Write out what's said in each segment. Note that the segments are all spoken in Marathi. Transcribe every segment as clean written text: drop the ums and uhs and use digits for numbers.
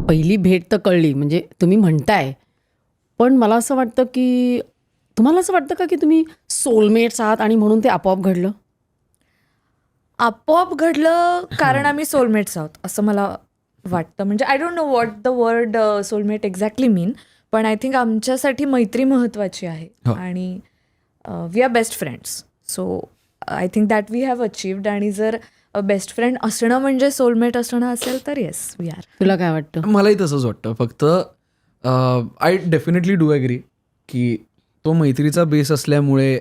पहिली भेट तर कळली म्हणजे तुम्ही म्हणताय, पण मला असं वाटतं की तुम्हाला असं वाटतं का की तुम्ही सोलमेट्स आहात आणि म्हणून ते आपोआप घडलं? आपोआप घडलं कारण आम्ही सोलमेट्स आहोत असं मला वाटतं. म्हणजे I don't know what the word soulmate exactly mean, पण आय थिंक आमच्यासाठी मैत्री महत्त्वाची आहे हो. आणि we are best friends. So I think that we have achieved. आणि जर बेस्ट फ्रेंड असणं म्हणजे सोलमेट असणं असेल तर येस वी आर. तुला काय वाटतं? मलाही तसंच वाटतं. फक्त आय डेफिनेटली डू ॲग्री की तो मैत्रीचा बेस असल्यामुळे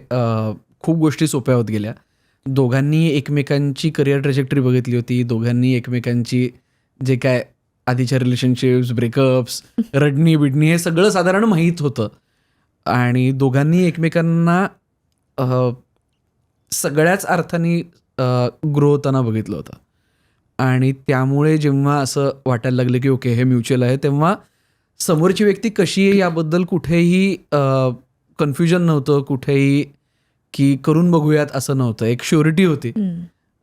खूप गोष्टी सोप्या होत गेल्या. दोघांनी एकमेकांची करिअर ट्रॅजेक्टरी बघितली होती. दोघांनी एकमेकांची जे काय आधीच्या रिलेशनशिप्स, ब्रेकअप्स, रडणी बिडणी हे सगळं साधारण माहीत होतं आणि दोघांनी एकमेकांना सगळ्याच अर्थाने ग्रो होताना बघितलं होतं. आणि त्यामुळे जेव्हा असं वाटायला लागलं की ओके हे म्युच्युअल आहे, तेव्हा समोरची व्यक्ती कशी आहे याबद्दल कुठेही कन्फ्युजन नव्हतं, कुठेही की करून बघूयात असं नव्हतं. एक श्युरिटी होती.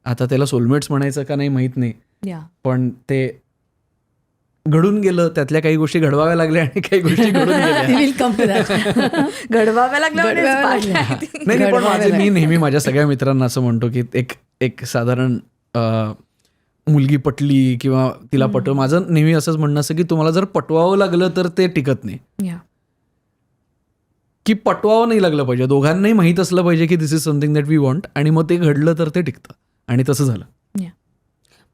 आता त्याला सोलमेट्स म्हणायचं का नाही माहीत नाही, या पण ते घडून गेलं. त्यातल्या काही गोष्टी घडवाव्या लागल्या आणि काही गोष्टी घडून गेल्या. We will come to that. घडवाव्या लागल्या म्हणजे घडवाव्या part लागल्या. आहे ती. नाही पण घडवाव्या मी नेहमी माझ्या सगळ्या मित्रांना असं म्हणतो की एक साधारण मुलगी पटली किंवा तिला पटव, माझं नेहमी असंच म्हणणं असं की तुम्हाला जर पटवावं लागलं तर ते टिकत नाही. या की पटवावं नाही लागलं पाहिजे, दोघांनाही माहीत असलं पाहिजे की this is something that we want, आणि मग ते घडलं तर ते टिकतं. आणि तसं झालं. या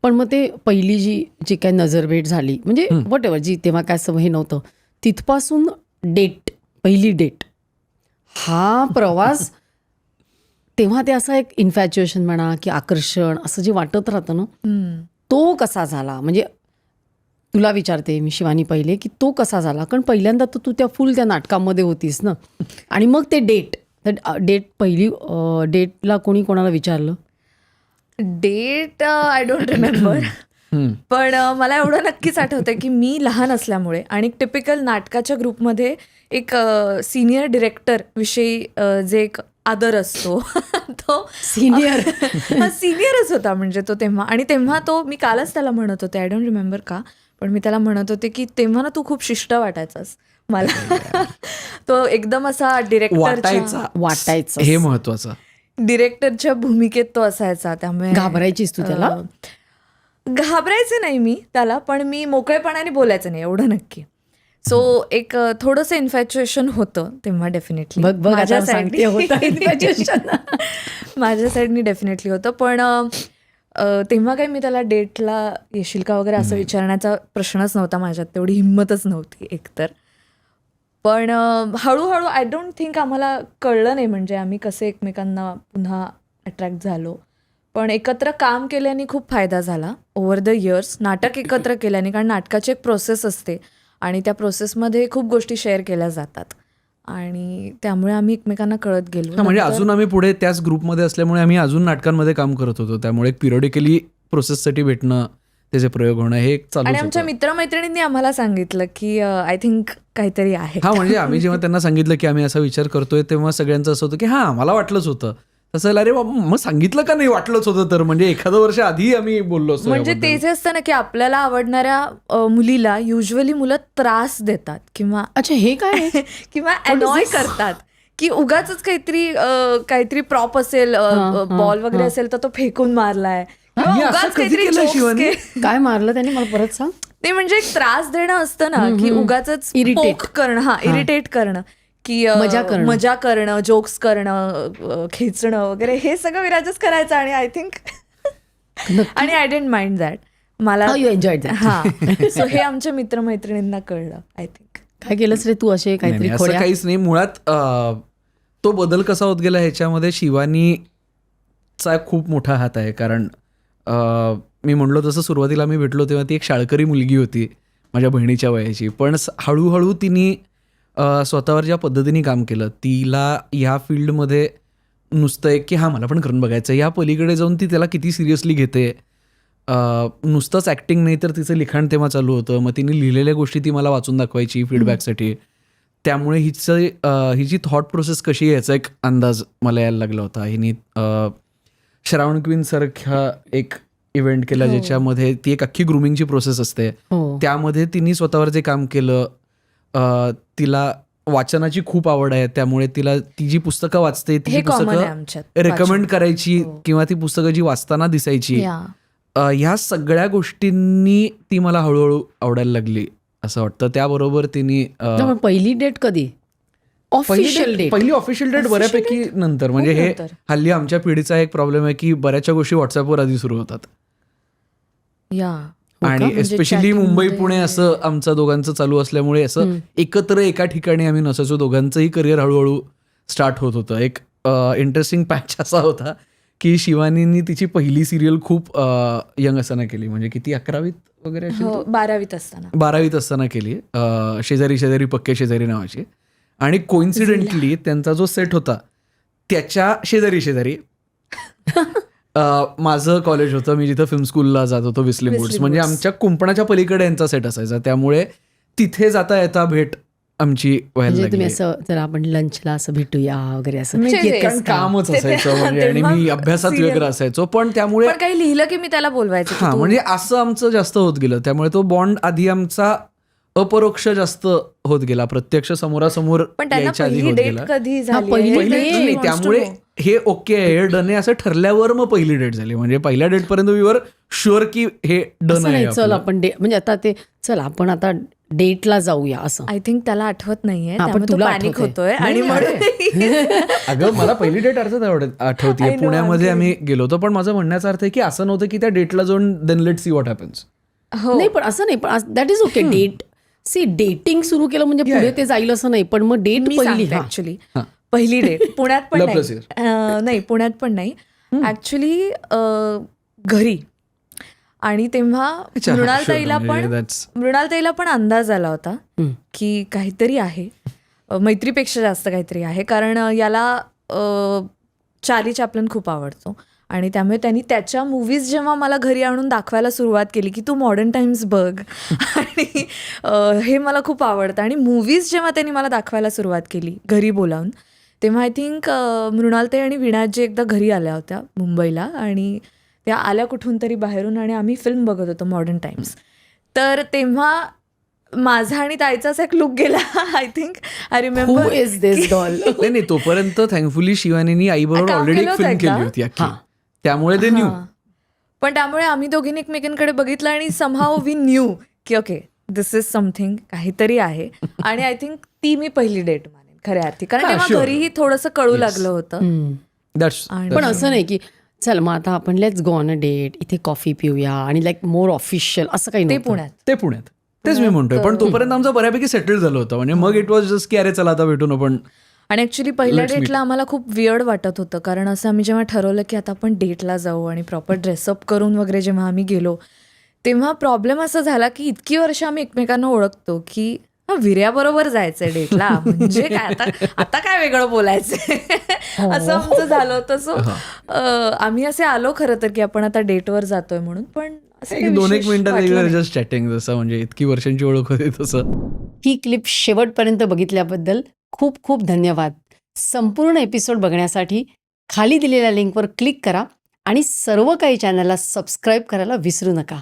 पण मग ते पहिली जी काय नजरभेट झाली म्हणजे वॉट एव्हर, जी तेव्हा काय असं हे नव्हतं, तिथपासून पहिली डेट हा प्रवास तेव्हा ते असं एक इन्फॅच्युएशन म्हणा की आकर्षण असं जे वाटत राहतं ना, तो कसा झाला? म्हणजे तुला विचारते मी शिवानी पहिले की तो कसा झाला? कारण पहिल्यांदा तर तू त्या नाटकामध्ये होतीस ना, आणि मग ते पहिली डेटला कोणी कोणाला विचारलं? Date I don't remember. पण मला एवढं नक्कीच आठवतं की मी लहान असल्यामुळे आणि टिपिकल नाटकाच्या ग्रुपमध्ये एक सिनियर डिरेक्टर विषयी जे एक आदर असतो तो सिनियरच होता म्हणजे तो तेव्हा. आणि तेव्हा तो मी कालच त्याला म्हणत होते, आय डोंट रिमेंबर का, पण मी त्याला म्हणत होते की तेव्हा ना तू खूप शिष्ट वाटायचास मला. तो एकदम असा वाटायचं हे महत्वाचं. डिरेक्टरच्या भूमिकेत तो असायचा. त्यामुळे घाबरायचीस तू त्याला? घाबरायचे नाही मी त्याला, पण मी मोकळेपणाने बोलायचं नाही एवढं नक्की. सो एक थोडंसं इन्फॅच्युएशन होतं तेव्हा डेफिनेटली माझ्या साईडनी डेफिनेटली होतं. पण तेव्हा काही मी त्याला डेटला येशील का वगैरे असं विचारण्याचा प्रश्नच नव्हता माझ्यात, तेवढी हिंमतच नव्हती एकतर. पण हळूहळू आय डोंट थिंक आम्हाला कळलं नाही म्हणजे आम्ही कसे एकमेकांना पुन्हा अट्रॅक्ट झालो. पण एकत्र काम केल्याने खूप फायदा झाला ओव्हर द इयर्स. नाटक एकत्र केल्याने, कारण नाटकाची एक प्रोसेस असते आणि त्या प्रोसेसमध्ये खूप गोष्टी शेअर केल्या जातात आणि त्यामुळे आम्ही एकमेकांना कळत गेलो. म्हणजे अजून आम्ही पुढे त्याच ग्रुपमध्ये असल्यामुळे आम्ही अजून नाटकांमध्ये काम करत होतो, त्यामुळे पिरियडिकली प्रोसेससाठी भेटणं, त्याचे प्रयोग होणं हे चालू. आणि आमच्या मित्रमैत्रिणींनी आम्हाला सांगितलं की आय थिंक काहीतरी आहे. हा म्हणजे आम्ही जेव्हा त्यांना सांगितलं की आम्ही असा विचार करतोय, तेव्हा सगळ्यांचं असं होतं की हा मला वाटलंच होतं तसं. अरे बाबा मग सांगितलं का नाही वाटलंच होतं तर, म्हणजे एखादं वर्ष आधी आम्ही बोललो असतो. म्हणजे ते जे असतं ना की आपल्याला आवडणाऱ्या मुलीला युजली मुलं त्रास देतात किंवा अच्छा हे काय किंवा अनॉय करतात की उगाच काहीतरी प्रॉप असेल, बॉल वगैरे असेल तर तो फेकून मारलाय, काय मारलं त्याने, मला परत सांग. ते म्हणजे एक त्रास देणं असतं ना की उगाच इरिटेट करणं, इरिटेट करणं की मजा करणं, जोक्स करणं, खेचणं वगैरे हे सगळं विराजच करायचं. आणि आय थिंक आणि आय डोंट माइंड दॅट. मला यू एन्जॉयड दॅट. हा सो हे आमच्या मित्रमैत्रिणींना कळलं. आय थिंक काय केलंस रे तू असे काहीतरी? असं काहीच नाही. मुळात तो बदल कसा होत गेला ह्याच्यामध्ये शिवानीचा खूप मोठा हात आहे. कारण मी म्हणलो तसं सुरुवातीला मी भेटलो तेव्हा ती एक शाळकरी मुलगी होती माझ्या बहिणीच्या वयाची, पण हळूहळू तिने स्वतःवर ज्या पद्धतीने काम केलं, तिला ह्या फील्डमध्ये नुसतं एक की हा मला पण करून बघायचं, या पलीकडे जाऊन ती त्याला किती सिरियसली घेते. नुसतंच ॲक्टिंग नाही तर तिचं लिखाण तेव्हा चालू होतं. मग तिने लिहिलेल्या गोष्टी ती मला वाचून दाखवायची फीडबॅकसाठी. त्यामुळे हिची थॉट प्रोसेस कशी आहे याचा एक अंदाज मला यायला लागला होता. हिने श्रावण क्वीन सारख्या एक इव्हेंट केला ज्याच्यामध्ये ती एक अख्खी ग्रुमिंगची प्रोसेस असते. हो. त्यामध्ये तिने स्वतःवर जे काम केलं, तिला वाचनाची खूप आवड आहे, त्यामुळे तिला ती जी पुस्तकं वाचते ती हे कॉमन आहे पुस्तकं आमच्यात रेकमेंड करायची हो. किंवा ती पुस्तकं जी वाचताना दिसायची. या ह्या सगळ्या गोष्टींनी ती मला हळूहळू आवडायला लागली असं वाटतं. त्याबरोबर तिने नाही, पण पहिली डेट कधी? Official date. पहिली ऑफिशियल डेट बऱ्यापैकी नंतर. म्हणजे हे नंतर. हल्ली आमच्या पिढीचा एक प्रॉब्लेम आहे की बऱ्याचशा गोष्टी व्हॉट्सअपवर आधी सुरू होतात. या आणि म्हणजे एस्पेशली chatting मुंबई मध्ये- पुणे असं आमचं दोघांचं चालू असल्यामुळे असं एकत्र एका ठिकाणी आम्ही नसायचो. दोघांचंही करिअर हळूहळू स्टार्ट होत होतं. एक इंटरेस्टिंग पॅच असा होता की शिवानीनी तिची पहिली सिरियल खूप यंग असताना केली. म्हणजे किती 11वीत वगैरे असेल हो, 12वीत असताना 12वीत असताना केली. शेजारी शेजारी पक्के शेजारी नावाची. आणि कोइन्सिडेंटली त्यांचा जो सेट होता त्याच्या शेजारी शेजारी माझं कॉलेज होतं. मी जिथं फिल्म स्कूलला जात होतो विस्लिंग वुड्स. म्हणजे आमच्या कुंपणाच्या पलीकडे यांचा सेट असायचा. त्यामुळे तिथे जाता येता भेट आमची व्हायला म्हणजे तुम्ही लागली. असं जर आपण लंचला असं भेटूया वगैरे असं म्हणजे येतेस कारण का? कामच असायचं म्हणजे आणि तेव्हा मी अभ्यासात serial- वगैरे असायचो. पण त्यामुळे पण काही लिहिलं की मी त्याला बोलवायचं की हा तू- म्हणजे असं आमचं जास्त होत गेलं. त्यामुळे तो बॉन्ड आधी आमचा अपरोक्ष जास्त होत गेला. प्रत्यक्ष समोरासमोर पण त्यांना यायच्या आधी पहिली होत डेट गेला. कधी झाली पहिली हे पहिली date- नाही, wants to त्यामुळे know. हे ओके आहे, हे डन आहे असं ठरल्यावर मग पहिली डेट झाली. म्हणजे पहिल्या डेट पर्यंत वी वर शुअर की हे डन असं आहे नाही चल आपलं. आपण म्हणजे आता ते चल आपण आता डेटला जाऊया असं. आय थिंक त्याला आठवत नाहीये, हा, पण त्यामुळे तो तुला पॅनिक आठवतंय. होतोय आणि नाही, म्हणून अगं मला पहिली डेट अर्थात आठवतीये. I know, पुण्यामध्ये I'm आम्ही गेलो होतो. पण माझा म्हणण्याचा अर्थ आहे की असं नव्हतं की त्या डेटला जाऊन then let's see what happens. हो नाही पण असं नाही, पण that is okay. Date see dating सुरू केलं म्हणजे Yeah, पुढे yeah. ते जाईल असं नाही. पण मग डेट मी पहिली सांगते हा. ऍक्च्युली हा. पहिली डेट पुण्यात पण Love plus नाही नाही पुण्यात पण नाही ऍक्च्युली घरी. आणि तेव्हा अच्छा, मृणालताईला sure, पण म्हणजे that's- मृणालताईला पण अंदाज आला होता हम्म. की काहीतरी आहे, मैत्रीपेक्षा जास्त काहीतरी आहे. कारण याला चार्ली चॅप्लिन खूप आवडतो आणि त्यामुळे त्यांनी त्याच्या मूवीज जेव्हा मला घरी आणून दाखवायला सुरुवात केली की तू मॉडर्न टाइम्स बघ आणि हे मला खूप आवडतं. आणि मूवीज जेव्हा त्यांनी मला दाखवायला सुरुवात केली घरी बोलावून, तेव्हा आय थिंक मृणालताई आणि विनाजी एकदा घरी आल्या होत्या मुंबईला आणि त्या आल्या कुठून तरी बाहेरून आणि आम्ही फिल्म बघत होतो मॉडर्न टाइम्स. तर तेव्हा माझा आणि ताईचा असा एक लुक गेला. I think I Who remember is this doll? नाही नाही, तोपर्यंत थँकफुली शिवानीनी आईबरोबर काम ऑलरेडी केलं एक होतं फिल्म एकदा? केली होती अख्खी. हा. त्यामुळे ते न्यू. पण त्यामुळे आम्ही दोघींनी एकमेकांकडे बघितलं आणि समहाव वी न्यू की ओके दिस इज समथिंग, काहीतरी आहे. आणि आय थिंक ती मी पहिली डेट मानेन खऱ्या अर्थी. कारण हा, तेव्हा sure. घरीही थोडंसं कळू लागलं होतं. हम्म. आणि- पण असं नाही की चल मग आता आपण let's go on a date, इथे कॉफी पिऊया आणि लाईक मोर ऑफिशियल असं काही ते नव्हतं. पुण्यात. ते पुण्यात. तेच मी म्हणतोय. पण तोपर्यंत आमचं बऱ्यापैकी सेटल झालं होतं. म्हणजे मग इट वॉज जस्ट की अरे चला आता भेटून आपण. आणि ऍक्च्युली पहिल्या Let's meet. डेटला आम्हाला खूप वियर्ड वाटत होतं. कारण असं आम्ही जेव्हा ठरवलं की आता आपण डेटला जाऊ आणि प्रॉपर ड्रेसअप करून वगैरे जेव्हा आम्ही गेलो, तेव्हा प्रॉब्लेम असा झाला की इतकी वर्ष आम्ही एकमेकांना ओळखतो की विर्याबरोबर जायचंय डेटला म्हणजे काय आता काय वेगळं बोलायचंय असं आमचं झालं होतं. सो आम्ही असे आलो खरं तर की आपण आता डेटवर जातोय म्हणून. पण असं काही 2-1 विशेष मिनिटात वाटलं नाही. जस्ट चॅटिंग जसं म्हणजे इतकी वर्षांची ओळख होती तसं. ही क्लिप शेवटपर्यंत बघितल्याबद्दल खूप खूप धन्यवाद. संपूर्ण एपिसोड बघण्यासाठी खाली दिलेल्या लिंकवर क्लिक करा आणि सर्व काही चॅनलला सबस्क्राईब करायला विसरू नका.